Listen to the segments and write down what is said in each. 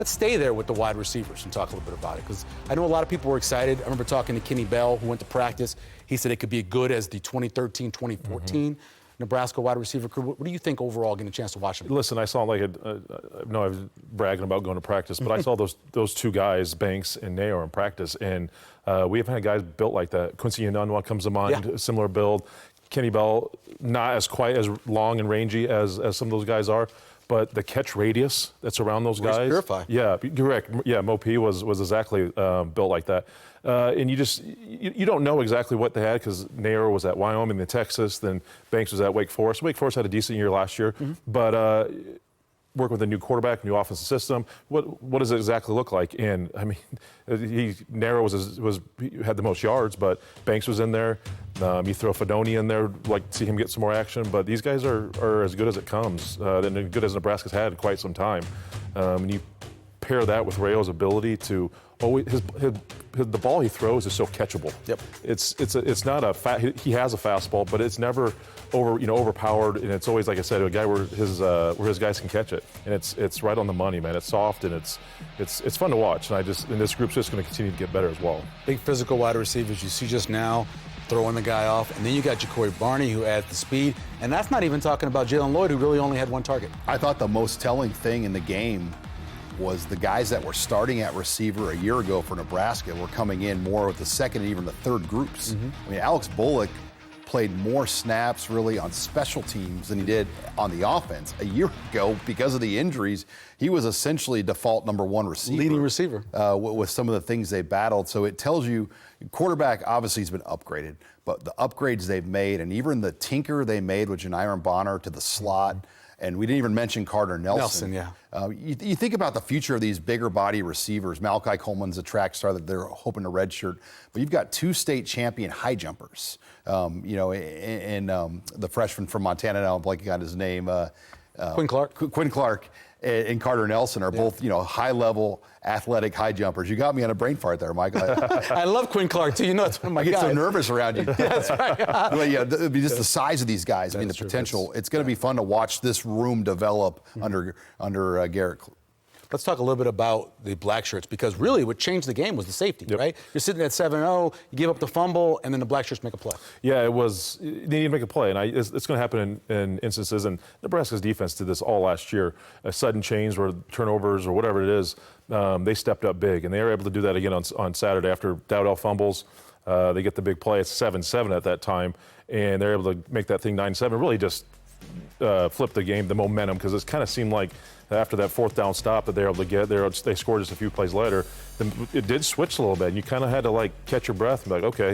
Let's stay there with the wide receivers and talk a little bit about it, because I know a lot of people were excited. I remember talking to Kenny Bell, who went to practice. He said it could be as good as the 2013, 2014 Nebraska wide receiver crew. What do you think overall, getting a chance to watch them? Listen, I saw I was bragging about going to practice, but I saw those two guys, Banks and Nair, in practice, and we haven't had guys built like that. Quincy Enunwa comes to mind, similar build. Kenny Bell, not quite as long and rangy as some of those guys are, but the catch radius that's around those guys. Purify. Yeah, correct. Yeah, Mo P was exactly built like that. And you don't know exactly what they had, because Nair was at Wyoming, then Texas, then Banks was at Wake Forest. Wake Forest had a decent year last year, but working with a new quarterback, new offensive system, what does it exactly look like? And I mean, Nair he had the most yards, but Banks was in there. You throw Fedoni in there, like to see him get some more action. But these guys are as good as it comes, and as good as Nebraska's had in quite some time. And you pair that with Rayo's ability to always the ball he throws is so catchable. Yep. It's not he has a fastball, but it's never overpowered, and it's always, like I said, a guy where his guys can catch it, and it's right on the money, man. It's soft and it's fun to watch, and this group's just going to continue to get better as well. Big physical wide receivers you see just now, throwing the guy off, and then you got Jacory Barney, who adds the speed, and that's not even talking about Jalen Lloyd, who really only had one target. I thought the most telling thing in the game was the guys that were starting at receiver a year ago for Nebraska were coming in more with the second and even the third groups. I mean, Alex Bullock played more snaps really on special teams than he did on the offense. A year ago, because of the injuries, he was essentially default number one receiver. Leading receiver. With some of the things they battled. So it tells you, quarterback obviously has been upgraded, but the upgrades they've made, and even the tinker they made with Janiron Bonner to the slot, and we didn't even mention Carter Nelson. You think about the future of these bigger body receivers. Malachi Coleman's a track star that they're hoping to redshirt. But you've got two state champion high jumpers. And the freshman from Montana, now I'm blanking on his name. Quinn Clark. Quinn Clark and Carter Nelson are both, high-level athletic high jumpers. You got me on a brain fart there, Mike. I love Quinn Clark, too. You know, it's one of my guys. I get so nervous around you. That's right. But yeah, just the size of these guys. I mean, the potential. It's going to be fun to watch this room develop under Garrett. Let's talk a little bit about the black shirts, because really what changed the game was the safety, right? You're sitting at 7-0, you give up the fumble, and then the black shirts make a play. Yeah, they need to make a play, and it's going to happen in instances, and Nebraska's defense did this all last year. A sudden change or turnovers or whatever it is, they stepped up big, and they were able to do that again on Saturday after Dowdell fumbles. They get the big play. It's 7-7 at that time, and they're able to make that thing 9-7, really just flip the game, the momentum, because it kind of seemed like after that fourth down stop that they were able to get there, they scored just a few plays later. It did switch a little bit, and you kind of had to catch your breath and be like, okay,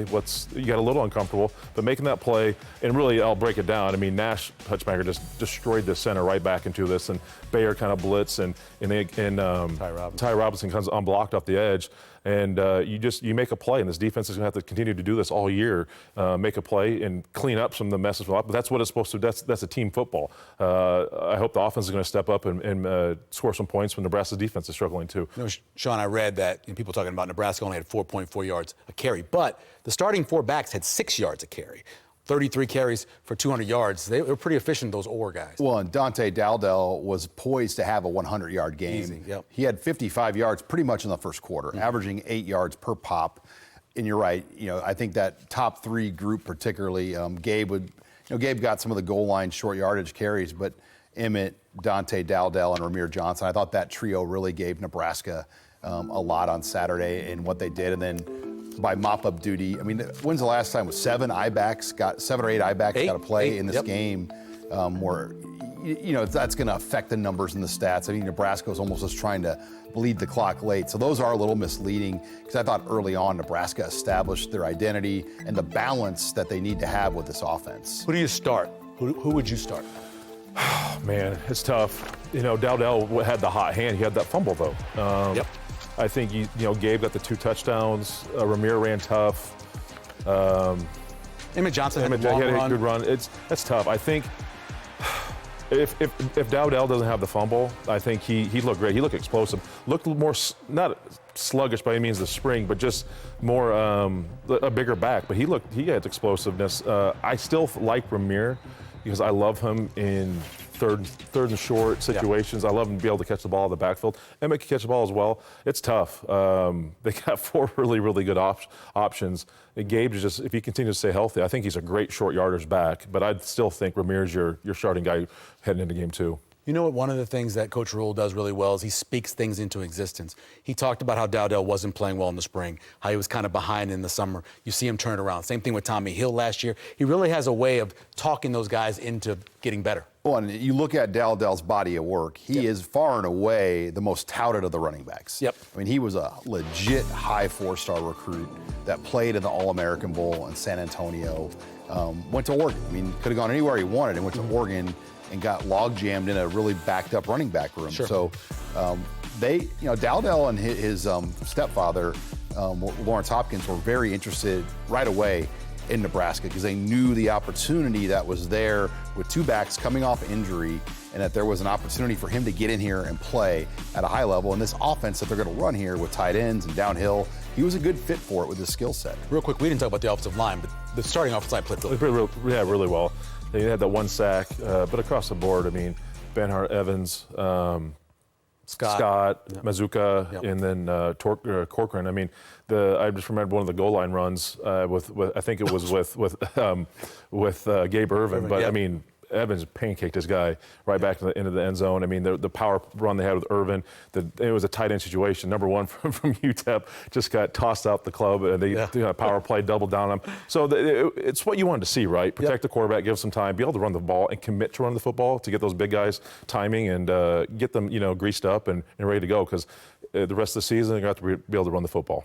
you got a little uncomfortable, but making that play, and really I'll break it down. I mean, Nash Hutchmacher just destroyed the center right back into this, and Bayer kind of blitz, and Ty Robinson comes unblocked off the edge, and you make a play, and this defense is going to have to continue to do this all year, make a play and clean up some of the messes. But that's what it's supposed to do. That's a team football. I hope the offense is going to step up and score some points when Nebraska's defense is struggling too. Sean, I read that people talking about Nebraska only had 4.4 yards a carry, but the starting four backs had 6 yards a carry. 33 carries for 200 yards. They were pretty efficient, those OR guys. Well, and Dante Dowdell was poised to have a 100-yard game. Easy, yep. He had 55 yards pretty much in the first quarter, averaging 8 yards per pop. And you're right, I think that top three group particularly, Gabe got some of the goal line short yardage carries, but Emmett, Dante Dowdell, and Ramir Johnson, I thought that trio really gave Nebraska a lot on Saturday in what they did. And then by mop-up duty, I mean, when's the last time? Was 7 or 8 I-backs got to play in this game where, that's going to affect the numbers and the stats. I mean, Nebraska was almost just trying to bleed the clock late. So those are a little misleading, because I thought early on Nebraska established their identity and the balance that they need to have with this offense. Who do you start? Who would you start? Man, it's tough. Dowdell had the hot hand. He had that fumble, though. I think, Gabe got the 2 touchdowns. Ramir ran tough. Emmett Johnson had a good run. That's tough. I think if Dowdell doesn't have the fumble, I think he looked great. He looked explosive. Looked more, not sluggish by any means the spring, but just more a bigger back. But he had explosiveness. I still like Ramir, because I love him in third and short situations. I love him to be able to catch the ball in the backfield. Emmett can catch the ball as well. It's tough. They got 4 really, really good options. And Gabe is just, if he continues to stay healthy, I think he's a great short yardage back. But I'd still think Ramirez your starting guy heading into game 2. You know what? One of the things that Coach Rule does really well is he speaks things into existence. He talked about how Dowdell wasn't playing well in the spring, how he was kind of behind in the summer. You see him turn it around. Same thing with Tommy Hill last year. He really has a way of talking those guys into getting better. Well, and you look at Dowdell's body of work, he is far and away the most touted of the running backs. Yep. I mean, he was a legit high 4-star recruit that played in the All-American Bowl in San Antonio, went to Oregon. I mean, could have gone anywhere he wanted and went to Oregon and got log jammed in a really backed up running back room. Sure. So Dowdell and his stepfather, Lawrence Hopkins, were very interested right away in Nebraska because they knew the opportunity that was there with 2 backs coming off injury and that there was an opportunity for him to get in here and play at a high level. And this offense that they're going to run here with tight ends and downhill, he was a good fit for it with his skill set. Real quick, we didn't talk about the offensive line, but the starting offensive line played Really well. They had that 1 sack, but across the board, I mean, Benhart, Evans, Scott, Mazuka, and then Corcoran. I mean, I just remember one of the goal line runs with I think it was with Gabe Ervin. But I mean, Evans pancaked this guy right back into the end zone. I mean, the power run they had with Ervin, it was a tight end situation. Number 1 from UTEP just got tossed out the club, and they power play, doubled down on him. So it's what you wanted to see, right? Protect the quarterback, give some time, be able to run the ball, and commit to run the football to get those big guys timing and get them, greased up and ready to go. Because the rest of the season, they're going to have to be able to run the football.